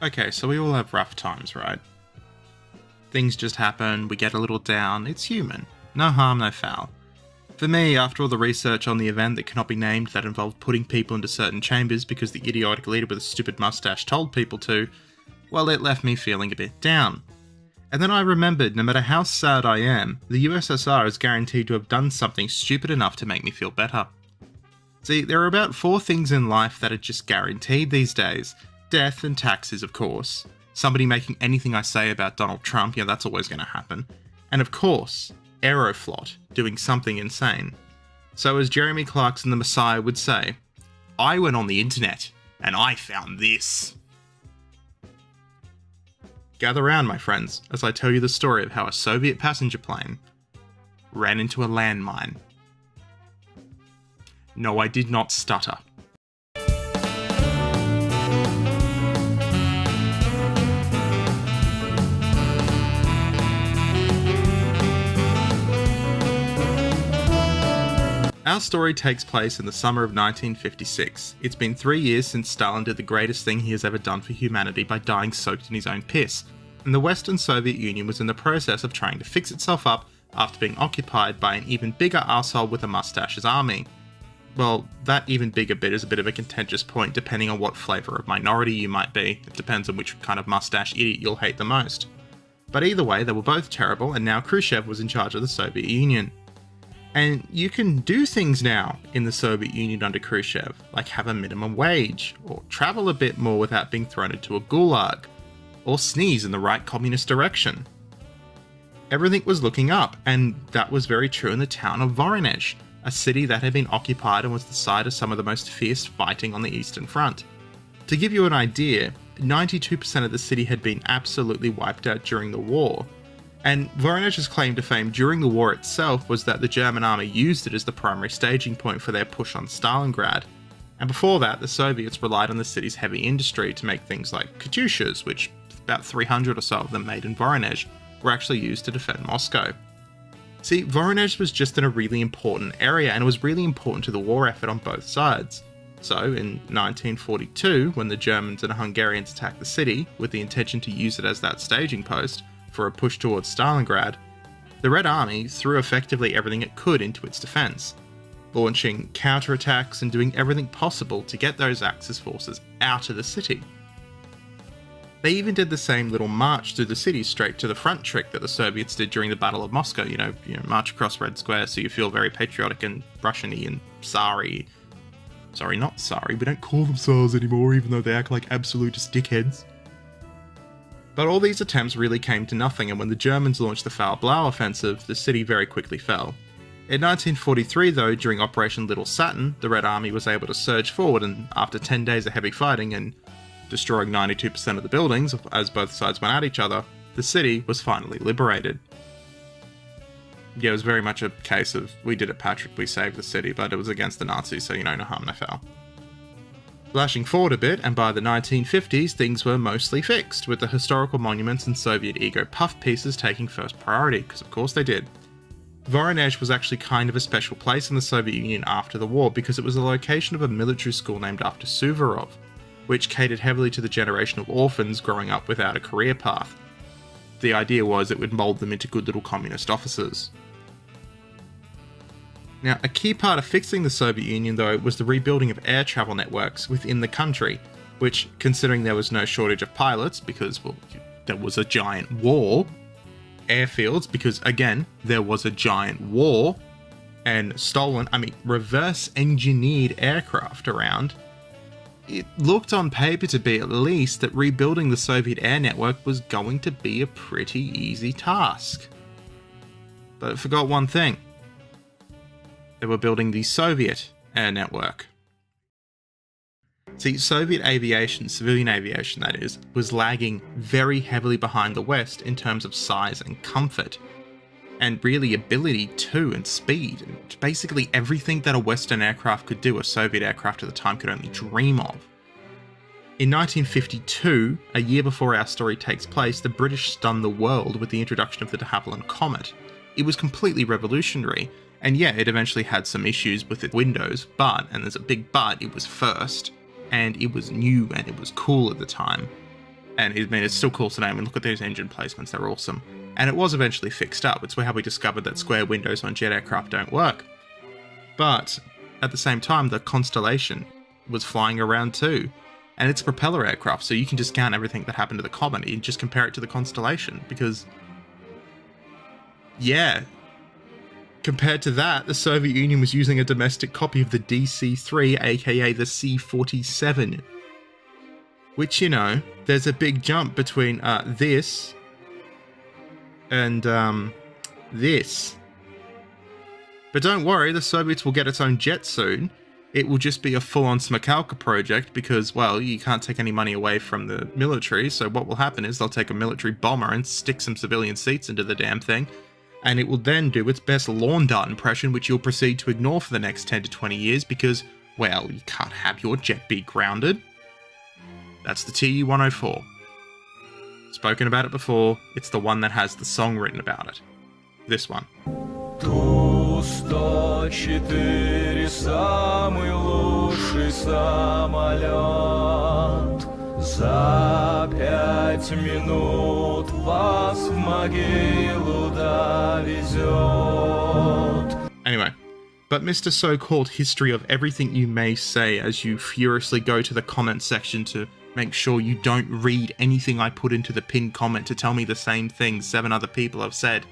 Okay, so we all have rough times, right? Things just happen, we get a little down, it's human. No harm, no foul. For me, after all the research on the event that cannot be named that involved putting people into certain chambers because the idiotic leader with a stupid mustache told people to, well, it left me feeling a bit down. And then I remembered, no matter how sad I am, the USSR is guaranteed to have done something stupid enough to make me feel better. See, there are about 4 things in life that are just guaranteed these days. Death and taxes, of course. Somebody making anything I say about Donald Trump, yeah, that's always going to happen. And of course, Aeroflot doing something insane. So as Jeremy Clarkson the Messiah would say, I went on the internet and I found this. Gather round, my friends, as I tell you the story of how a Soviet passenger plane ran into a landmine. No, I did not stutter. Our story takes place in the summer of 1956. It's been 3 years since Stalin did the greatest thing he has ever done for humanity by dying soaked in his own piss, and the Western Soviet Union was in the process of trying to fix itself up after being occupied by an even bigger arsehole with a mustache's army. Well, that even bigger bit is a bit of a contentious point depending on what flavour of minority you might be. It depends on which kind of mustache idiot you'll hate the most. But either way, they were both terrible, and now Khrushchev was in charge of the Soviet Union. And you can do things now in the Soviet Union under Khrushchev, like have a minimum wage, or travel a bit more without being thrown into a gulag, or sneeze in the right communist direction. Everything was looking up, and that was very true in the town of Voronezh, a city that had been occupied and was the site of some of the most fierce fighting on the Eastern Front. To give you an idea, 92% of the city had been absolutely wiped out during the war. And Voronezh's claim to fame during the war itself was that the German army used it as the primary staging point for their push on Stalingrad. And before that, the Soviets relied on the city's heavy industry to make things like Katyushas, which about 300 or so of them made in Voronezh were actually used to defend Moscow. See, Voronezh was just in a really important area, and it was really important to the war effort on both sides. So, in 1942, when the Germans and Hungarians attacked the city with the intention to use it as that staging post for a push towards Stalingrad, the Red Army threw effectively everything it could into its defense, launching counterattacks and doing everything possible to get those Axis forces out of the city. They even did the same little march through the city straight to the front trick that the Soviets did during the Battle of Moscow, you know, march across Red Square so you feel very patriotic and Russian-y and Tsari. Sorry, not Tsari, we don't call them Tsars anymore, even though they act like absolutist dickheads. But all these attempts really came to nothing, and when the Germans launched the Foul-Blau offensive, the city very quickly fell. In 1943 though, during Operation Little Saturn, the Red Army was able to surge forward, and after 10 days of heavy fighting and destroying 92% of the buildings as both sides went at each other, the city was finally liberated. Yeah, it was very much a case of, we did it, Patrick, we saved the city, but it was against the Nazis, so no harm, no foul. Flashing forward a bit, and by the 1950s, things were mostly fixed, with the historical monuments and Soviet ego puff pieces taking first priority, because of course they did. Voronezh was actually kind of a special place in the Soviet Union after the war, because it was the location of a military school named after Suvorov, which catered heavily to the generation of orphans growing up without a career path. The idea was it would mould them into good little communist officers. Now, a key part of fixing the Soviet Union, though, was the rebuilding of air travel networks within the country, which, considering there was no shortage of pilots, because, well, there was a giant war, airfields, because, again, there was a giant war, and reverse-engineered aircraft around, it looked on paper to be at least that rebuilding the Soviet air network was going to be a pretty easy task. But it forgot one thing. They were building the Soviet air network. See, Soviet aviation, civilian aviation that is, was lagging very heavily behind the West in terms of size and comfort, and really ability too, and speed, and basically everything that a Western aircraft could do, a Soviet aircraft at the time could only dream of. In 1952, a year before our story takes place, the British stunned the world with the introduction of the de Havilland Comet. It was completely revolutionary, and yeah, it eventually had some issues with its windows, but, and there's a big but, it was first, and it was new and it was cool at the time. And I mean, it's still cool today. I mean, look at those engine placements, they're awesome. And it was eventually fixed up. It's how we discovered that square windows on jet aircraft don't work. But at the same time, the Constellation was flying around too. And it's a propeller aircraft, so you can discount everything that happened to the Comet and just compare it to the Constellation. Because, yeah, compared to that, the Soviet Union was using a domestic copy of the DC-3, aka the C-47. Which, you know, there's a big jump between this and this. But don't worry, the Soviets will get its own jet soon. It will just be a full-on Smokhalka project because, well, you can't take any money away from the military, so what will happen is they'll take a military bomber and stick some civilian seats into the damn thing, and it will then do its best lawn dart impression, which you'll proceed to ignore for the next 10 to 20 years because, well, you can't have your jet be grounded. That's the Tu-104. Spoken about it before, it's the one that has the song written about it. This one. Ту-104 самый лучший самолет. За 5 минут вас в могилу довезет. Anyway, but Mr. So-called history of everything you may say as you furiously go to the comment section to make sure you don't read anything I put into the pinned comment to tell me the same thing 7 other people have said.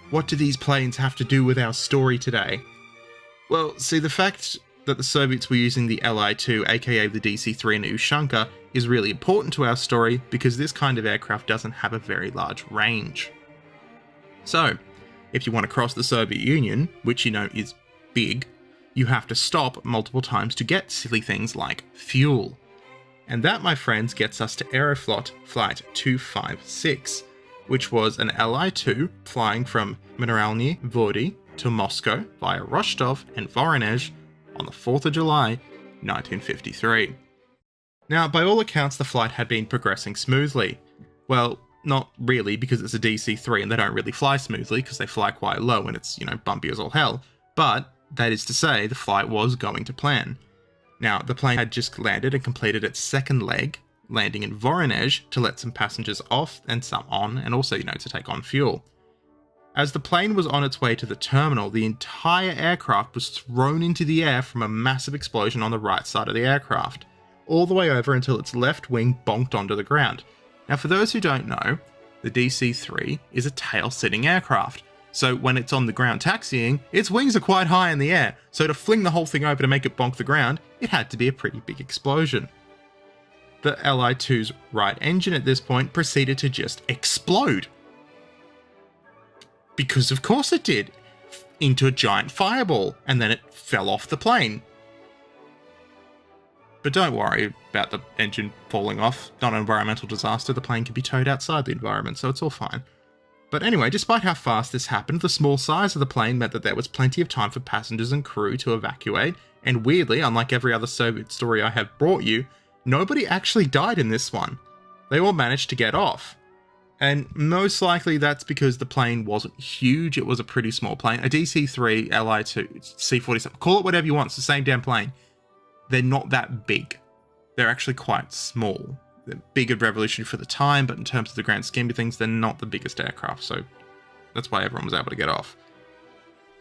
What do these planes have to do with our story today? Well, see, the fact that the Soviets were using the Li-2, aka the DC-3 in Ushanka, is really important to our story because this kind of aircraft doesn't have a very large range. So, if you want to cross the Soviet Union, which you know is big, you have to stop multiple times to get silly things like fuel. And that, my friends, gets us to Aeroflot Flight 256, which was an Li-2 flying from Mineralny Vody to Moscow via Rostov and Voronezh on the 4th of July, 1953. Now, by all accounts, the flight had been progressing smoothly. Well, not really, because it's a DC-3 and they don't really fly smoothly because they fly quite low and it's, you know, bumpy as all hell. But, that is to say, the flight was going to plan. Now, the plane had just landed and completed its second leg, landing in Voronezh to let some passengers off and some on, and also, you know, to take on fuel. As the plane was on its way to the terminal, the entire aircraft was thrown into the air from a massive explosion on the right side of the aircraft, all the way over until its left wing bonked onto the ground. Now, for those who don't know, the DC-3 is a tail-sitting aircraft, so when it's on the ground taxiing, its wings are quite high in the air, so to fling the whole thing over to make it bonk the ground, it had to be a pretty big explosion. The Li-2's right engine at this point proceeded to just explode. Because of course it did, into a giant fireball, and then it fell off the plane. But don't worry about the engine falling off, not an environmental disaster, the plane can be towed outside the environment, so it's all fine. But anyway, despite how fast this happened, the small size of the plane meant that there was plenty of time for passengers and crew to evacuate, and weirdly, unlike every other Soviet story I have brought you, nobody actually died in this one. They all managed to get off. And most likely that's because the plane wasn't huge, it was a pretty small plane. A DC-3, Li-2, C-47, call it whatever you want, it's the same damn plane. They're not that big. They're actually quite small. They're big and revolutionary for the time, but in terms of the grand scheme of things, they're not the biggest aircraft, so that's why everyone was able to get off.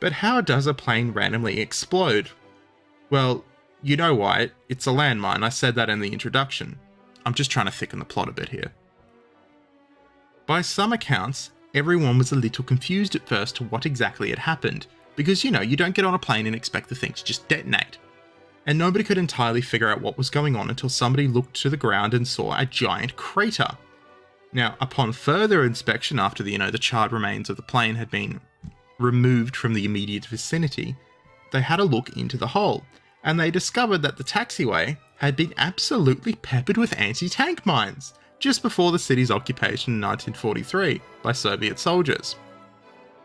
But how does a plane randomly explode? Well, you know why, it's a landmine, I said that in the introduction. I'm just trying to thicken the plot a bit here. By some accounts, everyone was a little confused at first to what exactly had happened, because you know, you don't get on a plane and expect the thing to just detonate. And nobody could entirely figure out what was going on until somebody looked to the ground and saw a giant crater. Now, upon further inspection after the charred remains of the plane had been removed from the immediate vicinity, they had a look into the hole, and they discovered that the taxiway had been absolutely peppered with anti-tank mines just before the city's occupation in 1943 by Soviet soldiers.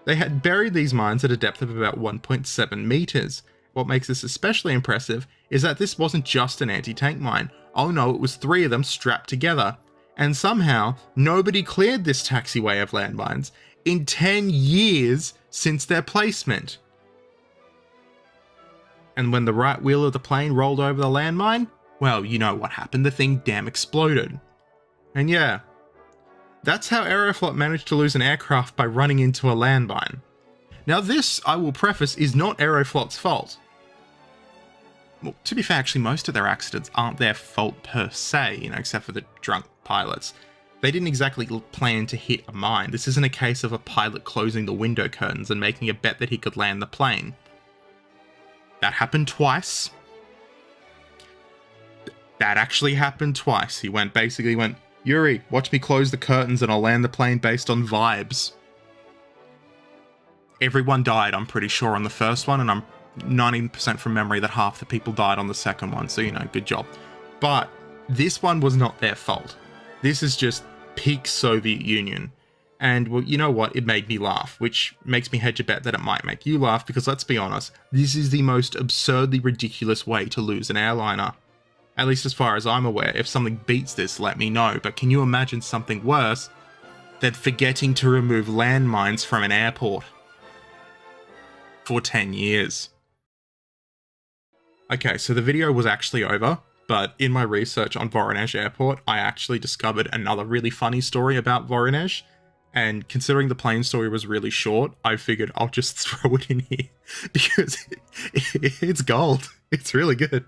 They had buried these mines at a depth of about 1.7 meters. What makes this especially impressive is that this wasn't just an anti-tank mine. Oh no, it was 3 of them strapped together. And somehow, nobody cleared this taxiway of landmines in 10 years since their placement. And when the right wheel of the plane rolled over the landmine, well, you know what happened, the thing damn exploded. And yeah, that's how Aeroflot managed to lose an aircraft by running into a landmine. Now this, I will preface, is not Aeroflot's fault. Well, to be fair, actually, most of their accidents aren't their fault per se, except for the drunk pilots. They didn't exactly plan to hit a mine. This isn't a case of a pilot closing the window curtains and making a bet that he could land the plane. That happened twice. That actually happened twice. He basically went, Yuri, watch me close the curtains and I'll land the plane based on vibes. Everyone died, I'm pretty sure, on the first one, and I'm 90% from memory that half the people died on the second one, so, good job. But this one was not their fault. This is just peak Soviet Union. And, well, you know what? It made me laugh, which makes me hedge a bet that it might make you laugh, because let's be honest, this is the most absurdly ridiculous way to lose an airliner. At least as far as I'm aware. If something beats this, let me know. But can you imagine something worse than forgetting to remove landmines from an airport? For 10 years. Okay, so the video was actually over, but in my research on Voronezh Airport, I actually discovered another really funny story about Voronezh, and considering the plane story was really short, I figured I'll just throw it in here, because it's gold. It's really good.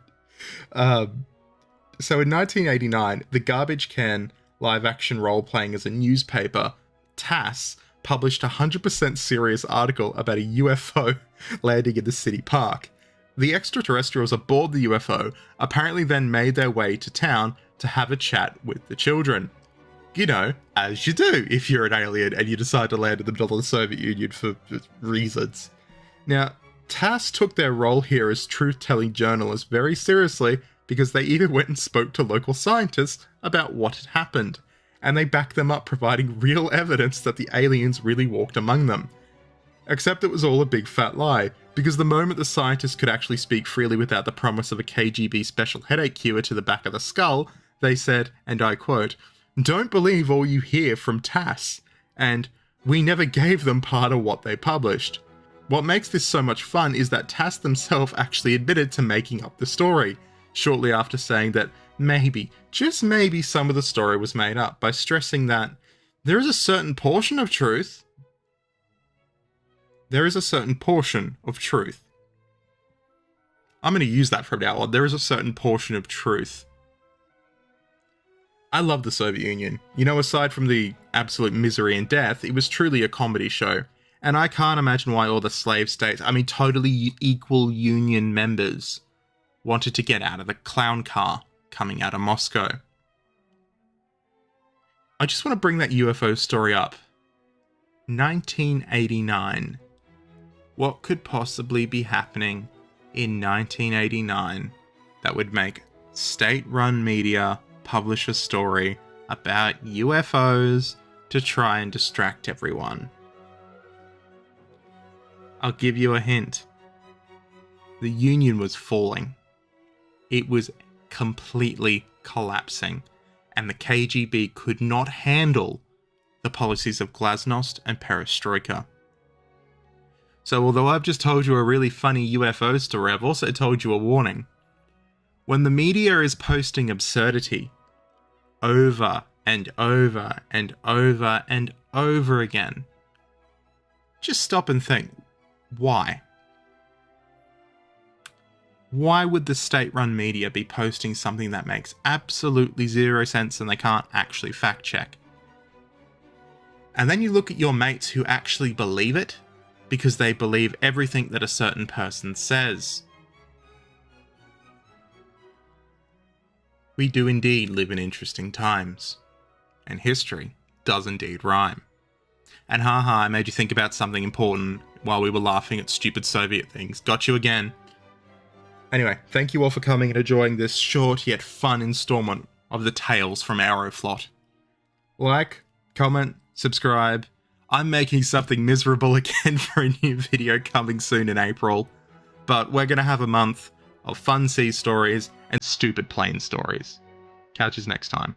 So in 1989, the garbage can live-action role-playing as a newspaper, TASS, published a 100% serious article about a UFO landing in the city park. The extraterrestrials aboard the UFO apparently then made their way to town to have a chat with the children. As you do if you're an alien and you decide to land in the middle of the Soviet Union for reasons. Now, TASS took their role here as truth-telling journalists very seriously, because they even went and spoke to local scientists about what had happened. And they backed them up, providing real evidence that the aliens really walked among them. Except it was all a big fat lie, because the moment the scientists could actually speak freely without the promise of a KGB special headache cure to the back of the skull, they said, and I quote, "Don't believe all you hear from TASS," and "We never gave them part of what they published." What makes this so much fun is that TASS themselves actually admitted to making up the story, shortly after saying that maybe, just maybe, some of the story was made up, by stressing that there is a certain portion of truth. There is a certain portion of truth. I'm going to use that from now on. There is a certain portion of truth. I love the Soviet Union. Aside from the absolute misery and death, it was truly a comedy show. And I can't imagine why all the slave states, totally equal union members, wanted to get out of the clown car coming out of Moscow. I just want to bring that UFO story up. 1989. What could possibly be happening in 1989 that would make state-run media publish a story about UFOs to try and distract everyone? I'll give you a hint. The Union was falling. It was completely collapsing, and the KGB could not handle the policies of glasnost and perestroika. So although I've just told you a really funny UFO story, I've also told you a warning. When the media is posting absurdity over and over and over and over again, just stop and think, why? Why would the state-run media be posting something that makes absolutely zero sense and they can't actually fact-check? And then you look at your mates who actually believe it, because they believe everything that a certain person says. We do indeed live in interesting times. And history does indeed rhyme. And haha, I made you think about something important while we were laughing at stupid Soviet things. Got you again. Anyway, thank you all for coming and enjoying this short yet fun installment of the tales from Aeroflot. Like, comment, subscribe. I'm making something miserable again for a new video coming soon in April. But we're going to have a month of fun sea stories and stupid plane stories. Catch us next time.